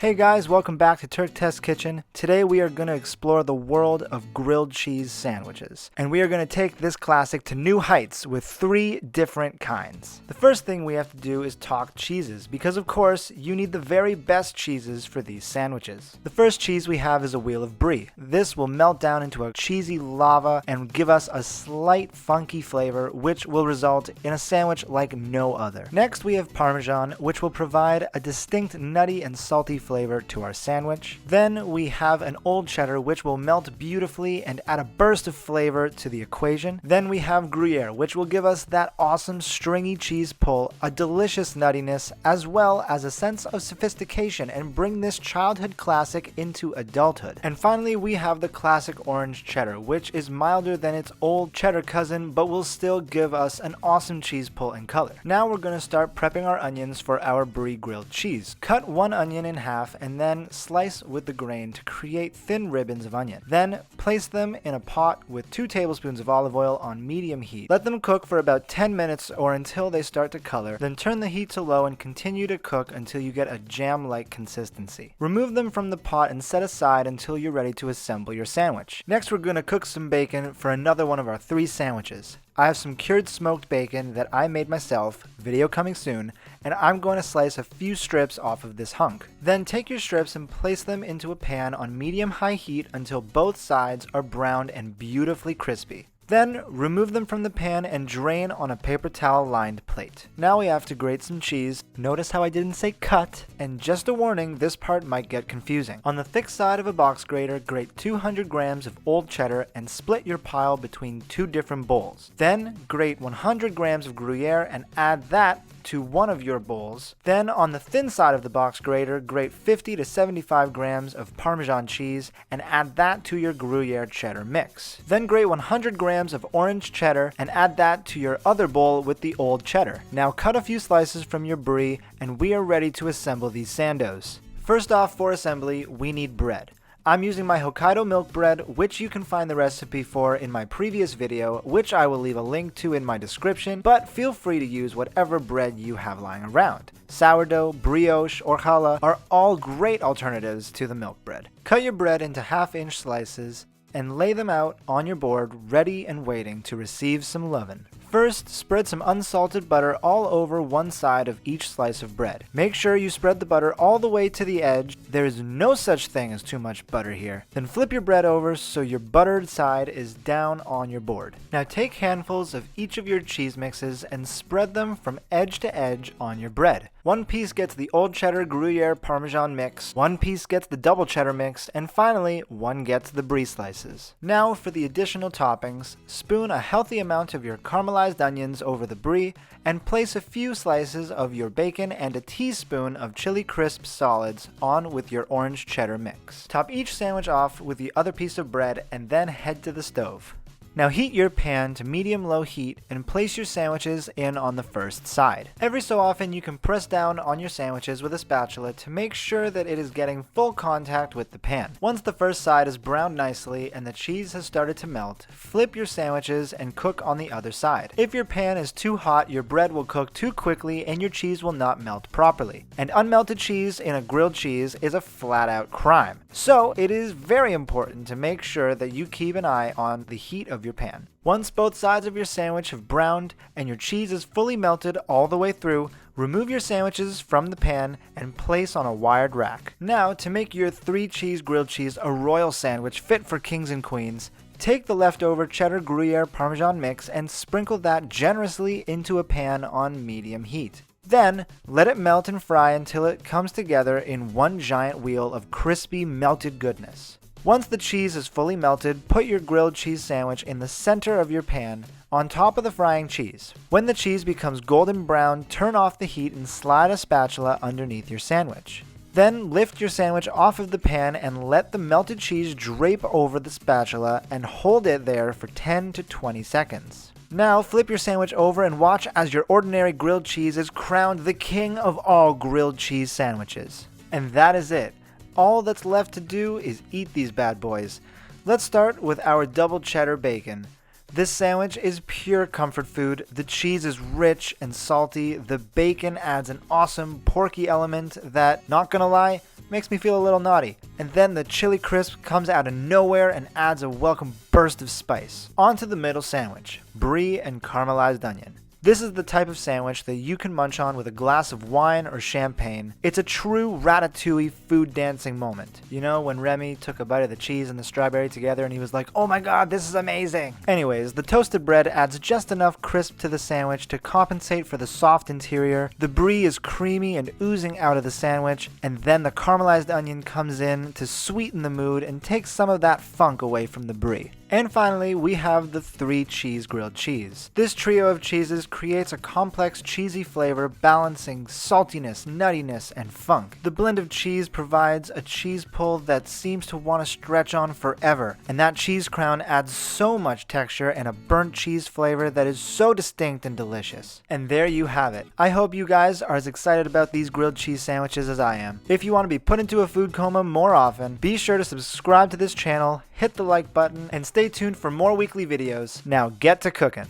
Hey guys, welcome back to Taerk Test Kitchen. Today we are going to explore the world of grilled cheese sandwiches. And we are going to take this classic to new heights with 3 different kinds. The first thing we have to do is talk cheeses, because of course you need the very best cheeses for these sandwiches. The first cheese we have is a wheel of Brie. This will melt down into a cheesy lava and give us a slight funky flavor, which will result in a sandwich like no other. Next we have Parmesan, which will provide a distinct nutty and salty flavor to our sandwich. Then we have an Old Cheddar, which will melt beautifully and add a burst of flavor to the equation. Then we have Gruyere, which will give us that awesome stringy cheese pull, a delicious nuttiness, as well as a sense of sophistication and bring this childhood classic into adulthood. And finally we have the classic Orange Cheddar, which is milder than its Old Cheddar cousin, but will still give us an awesome cheese pull and color. Now we're going to start prepping our onions for our Brie grilled cheese. Cut one onion in half and then slice with the grain to create thin ribbons of onion. Then place them in a pot with 2 tablespoons of olive oil on medium heat. Let them cook for about 10 minutes or until they start to color. Then turn the heat to low and continue to cook until you get a jam-like consistency. Remove them from the pot and set aside until you're ready to assemble your sandwich. Next we're going to cook some bacon for another one of our 3 sandwiches. I have some cured smoked bacon that I made myself, video coming soon, and I'm going to slice a few strips off of this hunk. Then take your strips and place them into a pan on medium-high heat until both sides are browned and beautifully crispy. Then remove them from the pan and drain on a paper towel lined plate. Now we have to grate some cheese. Notice how I didn't say cut, and just a warning, this part might get confusing. On the thick side of a box grater, grate 200 grams of Old Cheddar and split your pile between 2 different bowls. Then grate 100 grams of Gruyere and add that to one of your bowls. Then on the thin side of the box grater, grate 50 to 75 grams of Parmesan cheese and add that to your Gruyere cheddar mix. Then grate 100 grams of Orange Cheddar and add that to your other bowl with the Old Cheddar. Now cut a few slices from your Brie and we are ready to assemble these sandos. First off, for assembly, we need bread. I'm using my Hokkaido milk bread, which you can find the recipe for in my previous video, which I will leave a link to in my description, but feel free to use whatever bread you have lying around. Sourdough, brioche, or challah are all great alternatives to the milk bread. Cut your bread into half-inch slices and lay them out on your board, ready and waiting to receive some lovin'. First, spread some unsalted butter all over one side of each slice of bread. Make sure you spread the butter all the way to the edge. There is no such thing as too much butter here. Then flip your bread over so your buttered side is down on your board. Now take handfuls of each of your cheese mixes and spread them from edge to edge on your bread. One piece gets the Old Cheddar Gruyere Parmesan mix, one piece gets the double cheddar mix, and finally, one gets the Brie slices. Now for the additional toppings, spoon a healthy amount of your caramelized onions over the Brie and place a few slices of your bacon and a teaspoon of chili crisp solids on with your Orange Cheddar mix. Top each sandwich off with the other piece of bread and then head to the stove. Now heat your pan to medium-low heat and place your sandwiches in on the first side. Every so often you can press down on your sandwiches with a spatula to make sure that it is getting full contact with the pan. Once the first side is browned nicely and the cheese has started to melt, flip your sandwiches and cook on the other side. If your pan is too hot, your bread will cook too quickly and your cheese will not melt properly. And unmelted cheese in a grilled cheese is a flat-out crime. So it is very important to make sure that you keep an eye on the heat of your pan. Once both sides of your sandwich have browned and your cheese is fully melted all the way through, remove your sandwiches from the pan and place on a wired rack. Now, to make your 3-cheese grilled cheese a royal sandwich fit for kings and queens, take the leftover cheddar Gruyere Parmesan mix and sprinkle that generously into a pan on medium heat. Then, let it melt and fry until it comes together in one giant wheel of crispy melted goodness. Once the cheese is fully melted, put your grilled cheese sandwich in the center of your pan, on top of the frying cheese. When the cheese becomes golden brown, turn off the heat and slide a spatula underneath your sandwich. Then lift your sandwich off of the pan and let the melted cheese drape over the spatula and hold it there for 10 to 20 seconds. Now flip your sandwich over and watch as your ordinary grilled cheese is crowned the king of all grilled cheese sandwiches. And that is it. All that's left to do is eat these bad boys. Let's start with our double cheddar bacon. This sandwich is pure comfort food. The cheese is rich and salty. The bacon adds an awesome porky element that, not gonna lie, Makes me feel a little naughty. And then the chili crisp comes out of nowhere and adds a welcome burst of spice. On to the middle sandwich, brie and caramelized onion. This is the type of sandwich that you can munch on with a glass of wine or champagne. It's a true ratatouille food dancing moment. You know, when Remy took a bite of the cheese and the strawberry together and he was like, oh my god, this is amazing. Anyways, the toasted bread adds just enough crisp to the sandwich to compensate for the soft interior. The brie is creamy and oozing out of the sandwich, and then the caramelized onion comes in to sweeten the mood and take some of that funk away from the brie. And finally, we have the 3-cheese grilled cheese. This trio of cheeses creates a complex cheesy flavor balancing saltiness, nuttiness, and funk. The blend of cheese provides a cheese pull that seems to want to stretch on forever, and that cheese crown adds so much texture and a burnt cheese flavor that is so distinct and delicious. And there you have it. I hope you guys are as excited about these grilled cheese sandwiches as I am. If you want to be put into a food coma more often, be sure to subscribe to this channel, hit the like button, and stay tuned for more weekly videos. Now get to cooking.